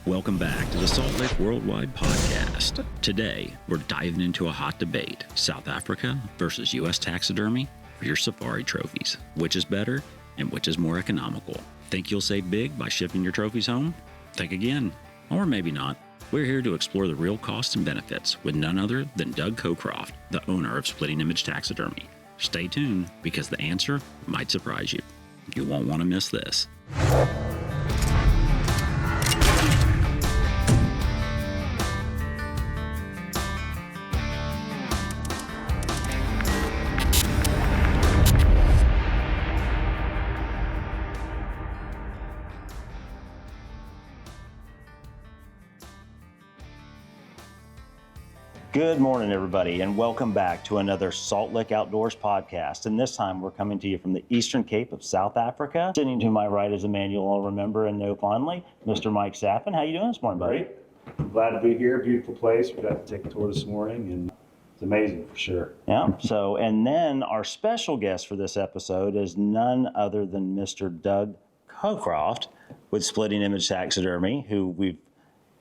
Welcome back to the Saltlick Worldwide podcast. Today, we're diving into a hot debate, South Africa versus U.S. taxidermy for your safari trophies. Which is better and which is more economical? Think you'll save big by shipping your trophies home? Think again. Or maybe not. We're here to explore the real costs and benefits with none other than Doug Cockcroft, the owner of Splitting Image Taxidermy. Stay tuned because the answer might surprise you. You won't want to miss this. Good morning, everybody, and welcome back to another Saltlick Outdoors podcast. And this time we're coming to you from the Eastern Cape of South Africa. Sitting to my right is a man you'll all remember and know fondly, Mr. Mike Sappin. How you doing this morning, buddy? Great. Glad to be here. Beautiful place. We got to take a tour this morning, and it's amazing for sure. Yeah. So, and then our special guest for this episode is none other than Mr. Doug Cockcroft with Splitting Image Taxidermy, who we've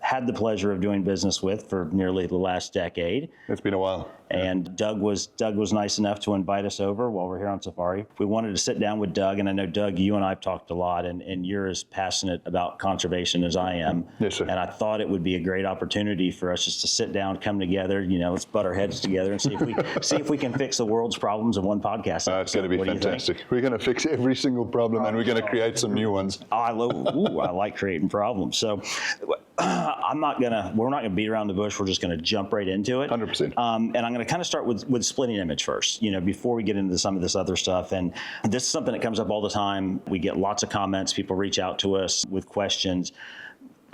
had the pleasure of doing business with for nearly the last decade. It's been a while. And Doug was nice enough to invite us over while we're here on safari. We wanted to sit down with Doug, and I know, Doug, you and I have talked a lot, and you're as passionate about conservation as I am. Yes, sir. And I thought it would be a great opportunity for us just to sit down, come together, let's butt our heads together and see if we can fix the world's problems in one podcast. It's going to be fantastic. We're going to fix every single problem, and we're going to create some new ones. I like creating problems. So we're not going to beat around the bush. We're just going to jump right into it. 100%. And I'm going to kind of start with Splitting Image first, before we get into some of this other stuff. And this is something that comes up all the time. We get lots of comments. People reach out to us with questions.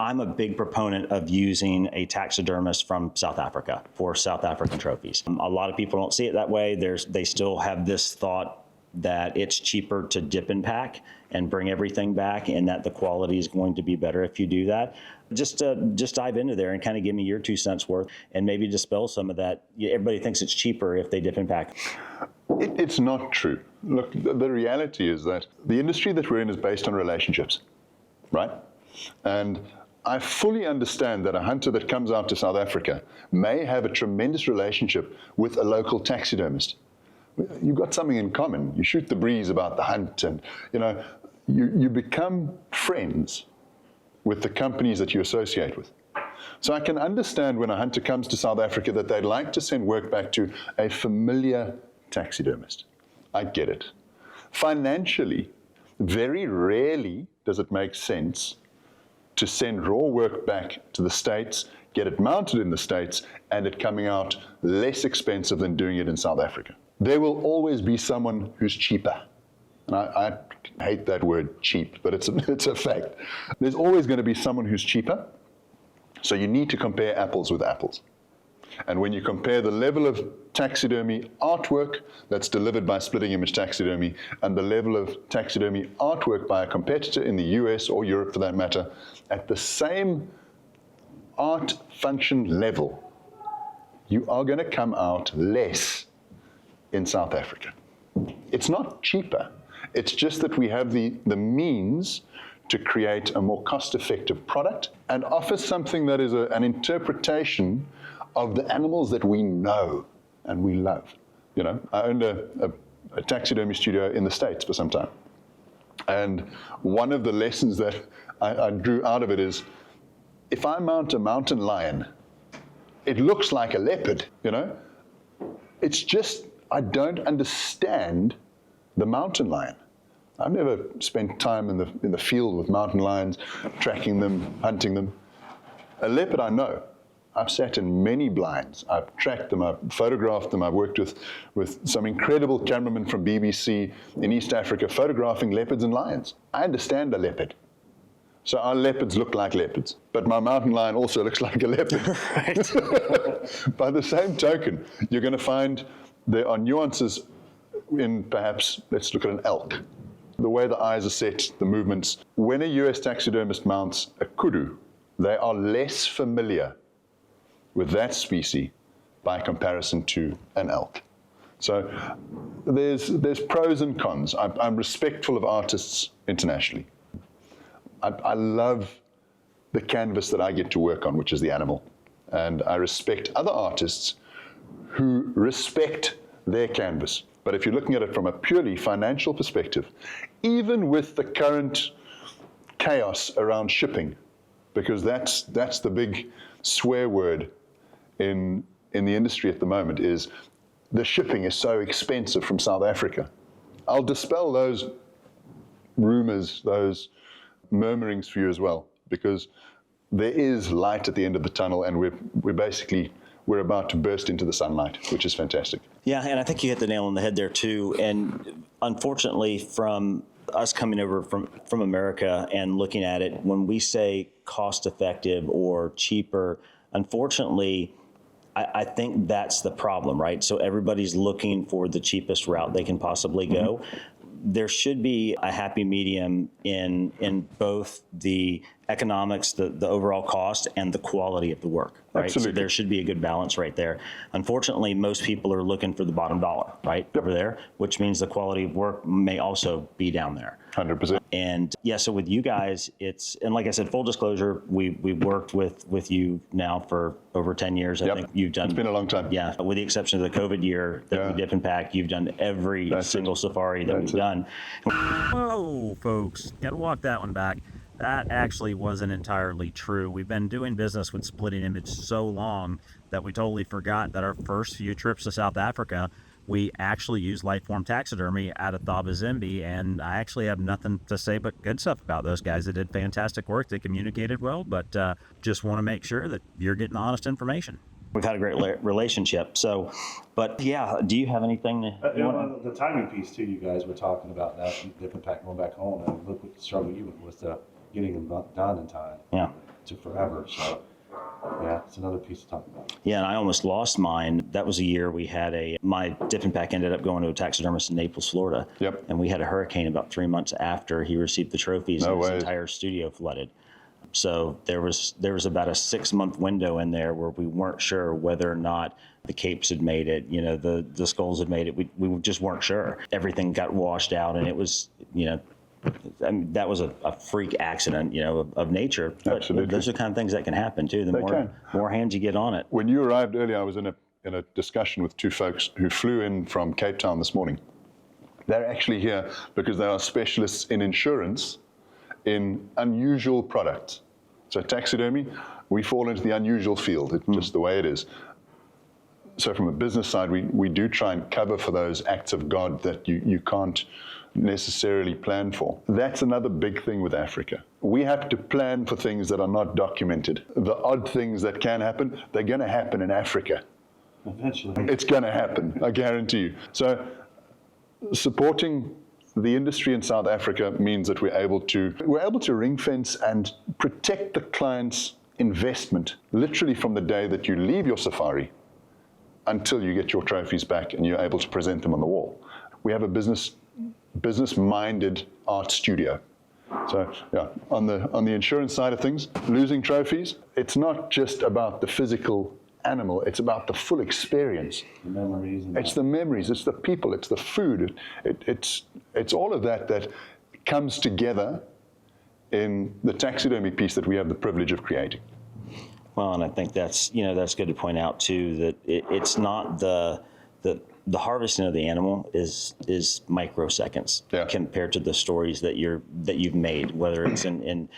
I'm a big proponent of using a taxidermist from South Africa for South African trophies. A lot of people don't see it that way. They still have this thought that it's cheaper to dip and pack and bring everything back, and that the quality is going to be better if you do that. Just dive into there and kind of give me your 2 cents worth and maybe dispel some of that. Everybody thinks it's cheaper if they dip and pack. It's not true. Look, the reality is that the industry that we're in is based on relationships, right? And I fully understand that a hunter that comes out to South Africa may have a tremendous relationship with a local taxidermist. You've got something in common. You shoot the breeze about the hunt, and you become friends with the companies that you associate with. So I can understand when a hunter comes to South Africa that they'd like to send work back to a familiar taxidermist. I get it. Financially, very rarely does it make sense to send raw work back to the States, get it mounted in the States, and it coming out less expensive than doing it in South Africa. There will always be someone who's cheaper. And I hate that word cheap, but it's a fact. There's always going to be someone who's cheaper. So you need to compare apples with apples. And when you compare the level of taxidermy artwork that's delivered by Splitting Image Taxidermy and the level of taxidermy artwork by a competitor in the US or Europe for that matter, at the same art function level, you are going to come out less in South Africa. It's not cheaper. It's just that we have the means to create a more cost-effective product and offer something that is an interpretation of the animals that we know and we love. I owned a taxidermy studio in the States for some time. And one of the lessons that I drew out of it is, if I mount a mountain lion, it looks like a leopard, It's just, I don't understand the mountain lion. I've never spent time in the field with mountain lions, tracking them, hunting them. A leopard I know. I've sat in many blinds. I've tracked them, I've photographed them. I've worked with some incredible cameramen from BBC in East Africa photographing leopards and lions. I understand a leopard. So our leopards look like leopards, but my mountain lion also looks like a leopard. Right. By the same token, you're going to find there are nuances in, perhaps, let's look at an elk. The way the eyes are set, the movements. When a US taxidermist mounts a kudu, they are less familiar with that species by comparison to an elk. So there's pros and cons. I'm respectful of artists internationally. I love the canvas that I get to work on, which is the animal. And I respect other artists who respect their canvas. But if you're looking at it from a purely financial perspective, even with the current chaos around shipping, because that's the big swear word in the industry at the moment, is the shipping is so expensive from South Africa. I'll dispel those rumors, those murmurings for you as well, because there is light at the end of the tunnel, and we're about to burst into the sunlight, which is fantastic. Yeah, and I think you hit the nail on the head there too. And unfortunately, from us coming over from America and looking at it, when we say cost effective or cheaper, unfortunately, I think that's the problem, right? So everybody's looking for the cheapest route they can possibly go. There should be a happy medium in both the economics, the overall cost, and the quality of the work, right? Absolutely. So there should be a good balance right there. Unfortunately, most people are looking for the bottom dollar, right, over there, which means the quality of work may also be down there. 100%. And yeah, so with you guys, and like I said, full disclosure, we've worked with you now for over 10 years. I think you've done. It's been a long time. Yeah, with the exception of the COVID year that we dip and pack, you've done every single safari that we've done. Whoa, folks, gotta walk that one back. That actually wasn't entirely true. We've been doing business with Splitting Image so long that we totally forgot that our first few trips to South Africa, we actually used Lifeform Taxidermy out of Thaba, and I actually have nothing to say but good stuff about those guys. They did fantastic work. They communicated well, but just want to make sure that you're getting honest information. We've had a great relationship. So, but yeah, do you have anything? The timing piece too, you guys were talking about that, different pack going back home, and look what the struggle you went with getting them done in time. Yeah. To forever. So, yeah, it's another piece to talk about. Yeah, and I almost lost mine. That was a year we had my dip and pack ended up going to a taxidermist in Naples, Florida. Yep. And we had a hurricane about 3 months after he received the trophies, and his way. entire studio flooded. So there was about a 6-month window in there where we weren't sure whether or not the capes had made it, the skulls had made it. We just weren't sure. Everything got washed out, and it was, I mean, that was a freak accident, of nature. But Absolutely. those are the kind of things that can happen too. The more hands you get on it. When you arrived earlier, I was in a discussion with two folks who flew in from Cape Town this morning. They're actually here because they are specialists in insurance in unusual products. So taxidermy, we fall into the unusual field. It's just the way it is. So from a business side, we do try and cover for those acts of God that you can't necessarily plan for. That's another big thing with Africa. We have to plan for things that are not documented. The odd things that can happen, they're going to happen in Africa. Eventually. It's going to happen, I guarantee you. So supporting the industry in South Africa means that we're able to ring fence and protect the client's investment literally from the day that you leave your safari until you get your trophies back and you're able to present them on the wall. We have a business-minded art studio. So yeah, on the insurance side of things, losing trophies, it's not just about the physical animal, it's about the full experience. The memories. It's the memories, it's the people, it's the food, it's all of that comes together in the taxidermy piece that we have the privilege of creating. Well, and I think that's good to point out too, that it's not the harvesting of the animal is microseconds compared to the stories that you've made, whether it's in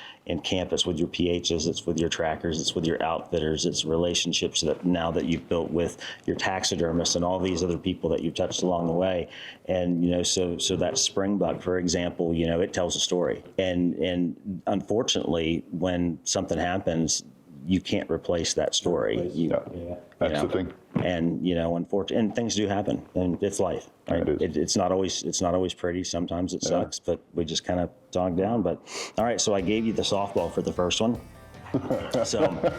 campus with your PHs, it's with your trackers, it's with your outfitters, it's relationships that you've built with your taxidermists and all these other people that you've touched along the way. And so that springbuck, for example, it tells a story. And unfortunately, when something happens, you can't replace that story. That's the thing. And unfortunately, and things do happen, and it's life. Right? It's not always pretty. Sometimes it sucks, but we just kind of dog down. But all right, so I gave you the softball for the first one. So